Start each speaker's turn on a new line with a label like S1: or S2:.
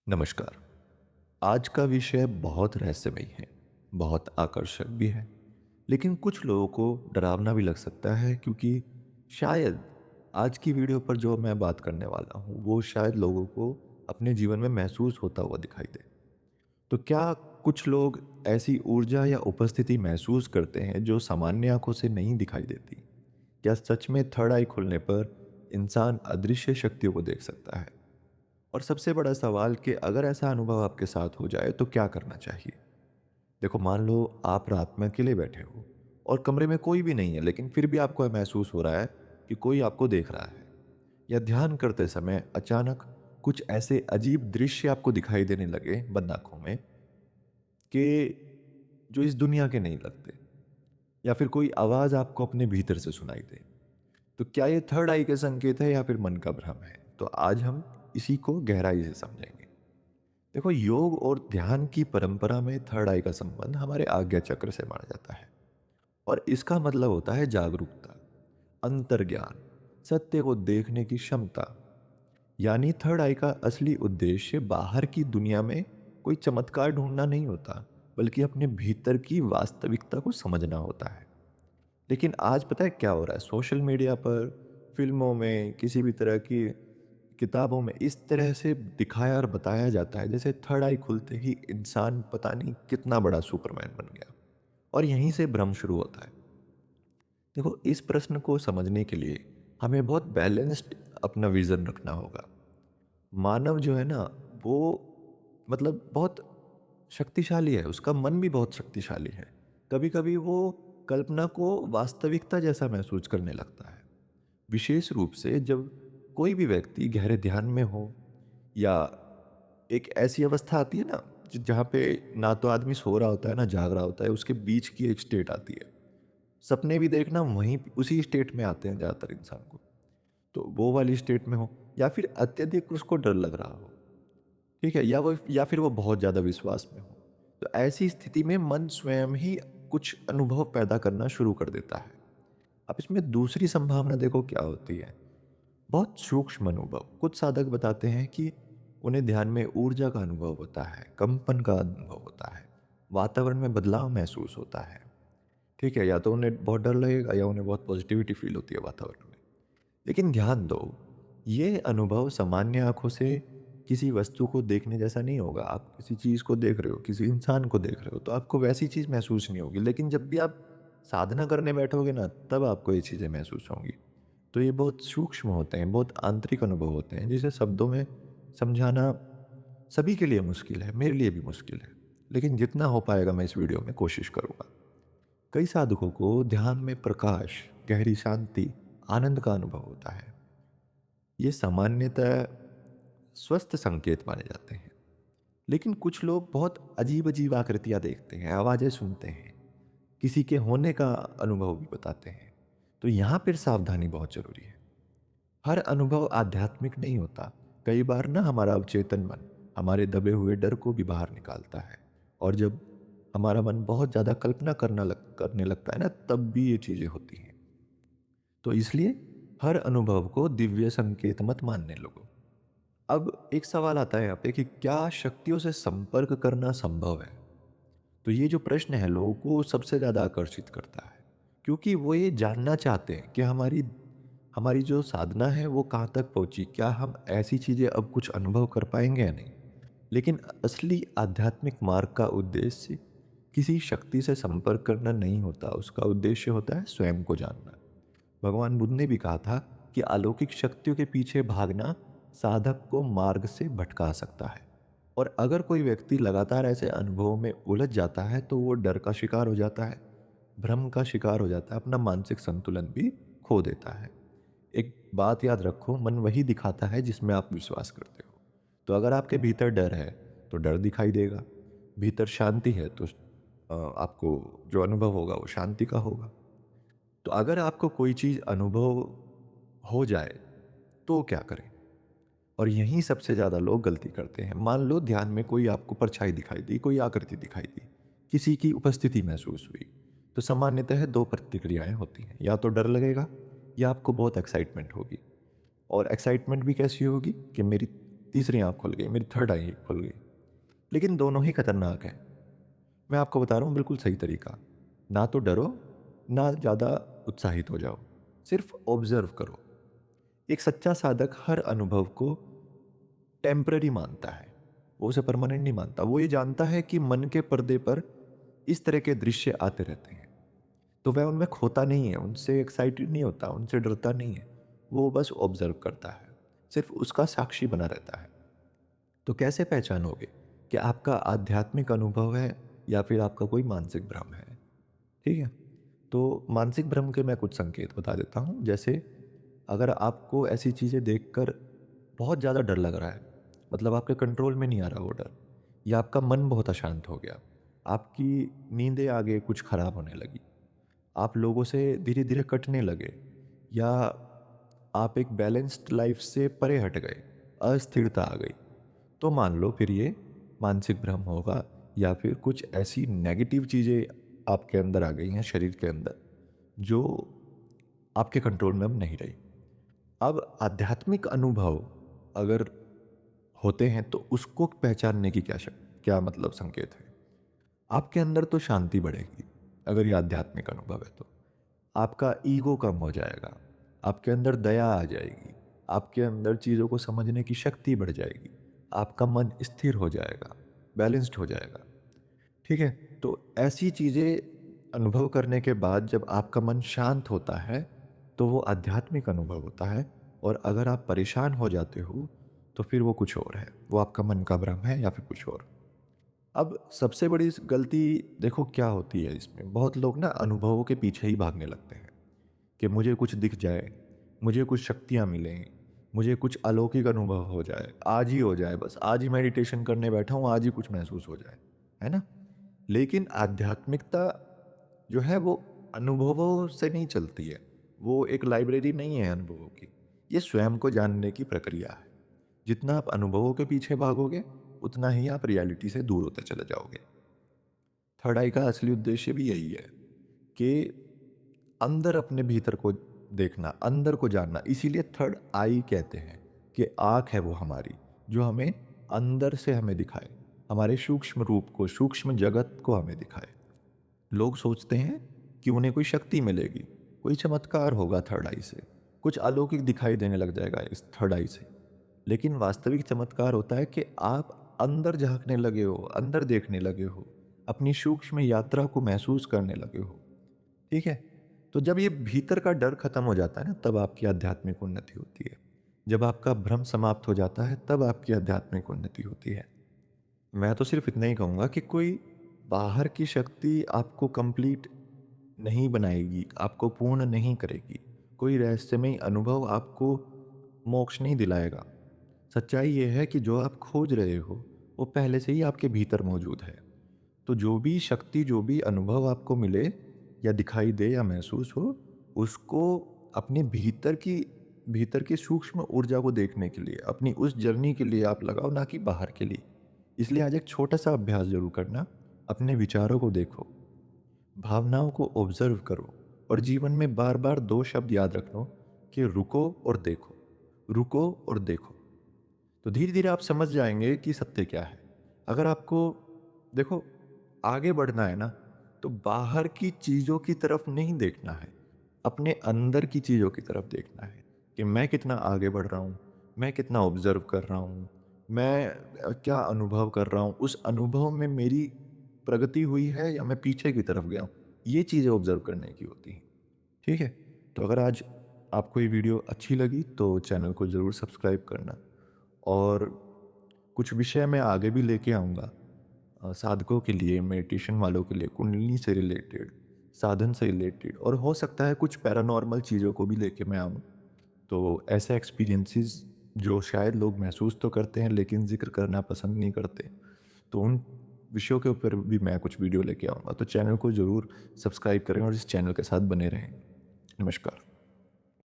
S1: नमस्कार। आज का विषय बहुत रहस्यमयी है, बहुत आकर्षक भी है, लेकिन कुछ लोगों को डरावना भी लग सकता है क्योंकि शायद आज की वीडियो पर जो मैं बात करने वाला हूँ, वो शायद लोगों को अपने जीवन में महसूस होता हुआ दिखाई दे। तो क्या कुछ लोग ऐसी ऊर्जा या उपस्थिति महसूस करते हैं जो सामान्य आँखों से नहीं दिखाई देती? क्या सच में थर्ड आई खुलने पर इंसान अदृश्य शक्तियों को देख सकता है? और सबसे बड़ा सवाल कि अगर ऐसा अनुभव आपके साथ हो जाए तो क्या करना चाहिए? देखो, मान लो आप रात में अकेले बैठे हो और कमरे में कोई भी नहीं है, लेकिन फिर भी आपको महसूस हो रहा है कि कोई आपको देख रहा है। या ध्यान करते समय अचानक कुछ ऐसे अजीब दृश्य आपको दिखाई देने लगे बंद आँखों में कि जो इस दुनिया के नहीं लगते। या फिर कोई आवाज़ आपको अपने भीतर से सुनाई दे। तो क्या ये थर्ड आई के संकेत है या फिर मन का भ्रम है? तो आज हम इसी को गहराई से समझेंगे। देखो, योग और ध्यान की परंपरा में थर्ड आई का संबंध हमारे आज्ञा चक्र से माना जाता है। और इसका मतलब होता है जागरूकता, अंतर्ज्ञान, सत्य को देखने की क्षमता। यानी थर्ड आई का असली उद्देश्य बाहर की दुनिया में कोई चमत्कार ढूंढना नहीं होता, बल्कि अपने भीतर की वास्तविकता को समझना होता है। लेकिन आज पता है क्या हो रहा है? सोशल मीडिया पर, फ़िल्मों में, किसी भी तरह की किताबों में इस तरह से दिखाया और बताया जाता है जैसे थर्ड आई खुलते ही इंसान पता नहीं कितना बड़ा सुपरमैन बन गया। और यहीं से भ्रम शुरू होता है। देखो, इस प्रश्न को समझने के लिए हमें बहुत बैलेंस्ड अपना विज़न रखना होगा। मानव जो है ना, वो बहुत शक्तिशाली है, उसका मन भी बहुत शक्तिशाली है। कभी-कभी वो कल्पना को वास्तविकता जैसा महसूस करने लगता है। विशेष रूप से जब कोई भी व्यक्ति गहरे ध्यान में हो या एक ऐसी अवस्था आती है ना, जहाँ पे ना तो आदमी सो रहा होता है, ना जाग रहा होता है, उसके बीच की एक स्टेट आती है। सपने भी देखना वहीं उसी स्टेट में आते हैं ज़्यादातर इंसान को। तो वो वाली स्टेट में हो या फिर अत्यधिक उसको डर लग रहा हो, ठीक है? या फिर वो बहुत ज़्यादा विश्वास में हो। तो ऐसी स्थिति में मन स्वयं ही कुछ अनुभव पैदा करना शुरू कर देता है। अब इसमें दूसरी संभावना देखो क्या होती है, बहुत सूक्ष्म अनुभव। कुछ साधक बताते हैं कि उन्हें ध्यान में ऊर्जा का अनुभव होता है, कंपन का अनुभव होता है, वातावरण में बदलाव महसूस होता है, ठीक है? या तो उन्हें बहुत डर लगेगा या उन्हें बहुत पॉजिटिविटी फ़ील होती है वातावरण में। लेकिन ध्यान दो, ये अनुभव सामान्य आँखों से किसी वस्तु को देखने जैसा नहीं होगा। आप किसी चीज़ को देख रहे हो, किसी इंसान को देख रहे हो, तो आपको वैसी चीज़ महसूस नहीं होगी। लेकिन जब भी आप साधना करने बैठोगे ना, तब आपको ये चीज़ें महसूस होंगी। तो ये बहुत सूक्ष्म होते हैं, बहुत आंतरिक अनुभव होते हैं, जिसे शब्दों में समझाना सभी के लिए मुश्किल है, मेरे लिए भी मुश्किल है। लेकिन जितना हो पाएगा मैं इस वीडियो में कोशिश करूँगा। कई साधकों को ध्यान में प्रकाश, गहरी शांति, आनंद का अनुभव होता है। ये सामान्यतः स्वस्थ संकेत माने जाते हैं। लेकिन कुछ लोग बहुत अजीब-अजीब आकृतियाँ देखते हैं, आवाज़ें सुनते हैं, किसी के होने का अनुभव भी बताते हैं। तो यहाँ पर सावधानी बहुत ज़रूरी है। हर अनुभव आध्यात्मिक नहीं होता। कई बार ना हमारा अवचेतन मन हमारे दबे हुए डर को भी बाहर निकालता है। और जब हमारा मन बहुत ज़्यादा कल्पना करने लगता है ना, तब भी ये चीज़ें होती हैं। तो इसलिए हर अनुभव को दिव्य संकेत मत मानने लगो। अब एक सवाल आता है यहाँ पे कि क्या शक्तियों से संपर्क करना संभव है? तो ये जो प्रश्न है लोगों को सबसे ज़्यादा आकर्षित करता है, क्योंकि वो ये जानना चाहते हैं कि हमारी हमारी जो साधना है वो कहाँ तक पहुँची? क्या हम ऐसी चीज़ें अब कुछ अनुभव कर पाएँगे या नहीं? लेकिन असली आध्यात्मिक मार्ग का उद्देश्य किसी शक्ति से संपर्क करना नहीं होता, उसका उद्देश्य होता है स्वयं को जानना। भगवान बुद्ध ने भी कहा था कि अलौकिक शक्तियों के पीछे भागना साधक को मार्ग से भटका सकता है। और अगर कोई व्यक्ति लगातार ऐसे अनुभवों में उलझ जाता है तो वो डर का शिकार हो जाता है, भ्रम का शिकार हो जाता है, अपना मानसिक संतुलन भी खो देता है। एक बात याद रखो, मन वही दिखाता है जिसमें आप विश्वास करते हो। तो अगर आपके भीतर डर है तो डर दिखाई देगा, भीतर शांति है तो आपको जो अनुभव होगा वो शांति का होगा। तो अगर आपको कोई चीज़ अनुभव हो जाए तो क्या करें? और यहीं सबसे ज़्यादा लोग गलती करते हैं। मान लो ध्यान में कोई आपको परछाई दिखाई दी, कोई आकृति दिखाई दी, किसी की उपस्थिति महसूस हुई, तो सामान्यतः 2 प्रतिक्रियाएँ होती हैं, या तो डर लगेगा या आपको बहुत एक्साइटमेंट होगी। और एक्साइटमेंट भी कैसी होगी कि मेरी तीसरी आँख खुल गई, मेरी थर्ड आई खुल गई। लेकिन दोनों ही खतरनाक हैं। मैं आपको बता रहा हूँ बिल्कुल सही तरीका। ना तो डरो, ना ज़्यादा उत्साहित हो जाओ। सिर्फ़ ऑब्ज़र्व करो। एक सच्चा साधक हर अनुभव को टेम्परेरी मानता है। वो उसे परमानेंट नहीं मानता। वो ये जानता है कि मन के पर्दे पर इस तरह के दृश्य आते रहते हैं। तो वह उनमें खोता नहीं है, उनसे एक्साइटेड नहीं होता, उनसे डरता नहीं है। वो बस ऑब्ज़र्व करता है। सिर्फ़ उसका साक्षी बना रहता है। तो कैसे पहचानोगे कि आपका आध्यात्मिक अनुभव है या फिर आपका कोई मानसिक भ्रम है? ठीक है? तो मानसिक भ्रम के मैं कुछ संकेत बता देता हूँ। जैसे अगर आपको ऐसी चीज़ें देखकर बहुत ज़्यादा डर लग रहा है, मतलब आपके कंट्रोल में नहीं आ रहा वो डर, या आपका मन बहुत अशांत हो गया, आपकी नींदें आगे कुछ खराब होने लगी, आप लोगों से धीरे-धीरे कटने लगे, या आप एक बैलेंस्ड लाइफ से परे हट गए, अस्थिरता आ गई, तो मान लो फिर ये मानसिक भ्रम होगा, या फिर कुछ ऐसी नेगेटिव चीज़ें आपके अंदर आ गई हैं शरीर के अंदर, जो आपके कंट्रोल में अब नहीं रही। अब आध्यात्मिक अनुभव अगर होते हैं तो उसको पहचानने की क्या मतलब संकेत है? आपके अंदर तो शांति बढ़ेगी, अगर ये आध्यात्मिक अनुभव है तो। आपका ईगो कम हो जाएगा, आपके अंदर दया आ जाएगी, आपके अंदर चीज़ों को समझने की शक्ति बढ़ जाएगी, आपका मन स्थिर हो जाएगा, बैलेंस्ड हो जाएगा। ठीक है? तो ऐसी चीज़ें अनुभव करने के बाद जब आपका मन शांत होता है, तो वो आध्यात्मिक अनुभव होता है, और अगर आप परेशान हो जाते हो, तो फिर वो कुछ और है। वो आपका मन का भ्रम है या फिर कुछ और। अब सबसे बड़ी गलती देखो क्या होती है इसमें, बहुत लोग ना अनुभवों के पीछे ही भागने लगते हैं कि मुझे कुछ दिख जाए, मुझे कुछ शक्तियाँ मिलें, मुझे कुछ अलौकिक अनुभव हो जाए, आज ही हो जाए बस, आज ही मेडिटेशन करने बैठा हूँ, आज ही कुछ महसूस हो जाए, है ना? लेकिन आध्यात्मिकता जो है वो अनुभवों से नहीं चलती है। वो एक लाइब्रेरी नहीं है अनुभवों की। ये स्वयं को जानने की प्रक्रिया है। जितना आप अनुभवों के पीछे भागोगे, उतना ही आप रियलिटी से दूर होते चले जाओगे। थर्ड आई का असली उद्देश्य भी यही है कि अंदर अपने भीतर को देखना, अंदर को जानना। इसीलिए थर्ड आई कहते हैं कि आँख है वो हमारी, जो हमें अंदर से हमें दिखाए, हमारे सूक्ष्म रूप को, सूक्ष्म जगत को हमें दिखाए। लोग सोचते हैं कि उन्हें कोई शक्ति मिलेगी, कोई चमत्कार होगा थर्ड आई से, कुछ अलौकिक दिखाई देने लग जाएगा इस थर्ड आई से। लेकिन वास्तविक चमत्कार होता है कि आप अंदर झाँकने लगे हो, अंदर देखने लगे हो, अपनी सूक्ष्म यात्रा को महसूस करने लगे हो। ठीक है? तो जब ये भीतर का डर खत्म हो जाता है ना, तब आपकी आध्यात्मिक उन्नति होती है। जब आपका भ्रम समाप्त हो जाता है, तब आपकी आध्यात्मिक उन्नति होती है। मैं तो सिर्फ़ इतना ही कहूँगा कि कोई बाहर की शक्ति आपको कंप्लीट नहीं बनाएगी, आपको पूर्ण नहीं करेगी। कोई रहस्यमय अनुभव आपको मोक्ष नहीं दिलाएगा। सच्चाई ये है कि जो आप खोज रहे हो, वो पहले से ही आपके भीतर मौजूद है। तो जो भी शक्ति, जो भी अनुभव आपको मिले या दिखाई दे या महसूस हो, उसको अपने भीतर की सूक्ष्म ऊर्जा को देखने के लिए, अपनी उस जर्नी के लिए आप लगाओ, ना कि बाहर के लिए। इसलिए आज एक छोटा-सा अभ्यास ज़रूर करना, अपने विचारों को देखो, भावनाओं को ऑब्ज़र्व करो, और जीवन में बार-बार 2 शब्द याद रखो कि रुको और देखो, रुको और देखो। तो धीरे-धीरे आप समझ जाएँगे कि सत्य क्या है। अगर आपको देखो आगे बढ़ना है ना, तो बाहर की चीज़ों की तरफ नहीं देखना है, अपने अंदर की चीज़ों की तरफ देखना है कि मैं कितना आगे बढ़ रहा हूँ, मैं कितना ऑब्ज़र्व कर रहा हूँ, मैं क्या अनुभव कर रहा हूँ, उस अनुभव में मेरी प्रगति हुई है या मैं पीछे की तरफ गया हूँ। ये चीज़ें ऑब्ज़र्व करने की होती हैं, ठीक है? तो अगर आज आपको ये वीडियो अच्छी लगी तो चैनल को ज़रूर सब्सक्राइब करना, और कुछ विषय मैं आगे भी लेके आऊँगा, साधकों के लिए, मेडिटेशन वालों के लिए, कुंडलिनी से रिलेटेड, साधन से रिलेटेड, और हो सकता है कुछ पैरानॉर्मल चीज़ों को भी लेके मैं आऊँ। तो ऐसे एक्सपीरियंसेस जो शायद लोग महसूस तो करते हैं लेकिन ज़िक्र करना पसंद नहीं करते, तो उन विषयों के ऊपर भी मैं कुछ वीडियो लेके आऊँगा। तो चैनल को ज़रूर सब्सक्राइब करें और इस चैनल के साथ बने रहें। नमस्कार।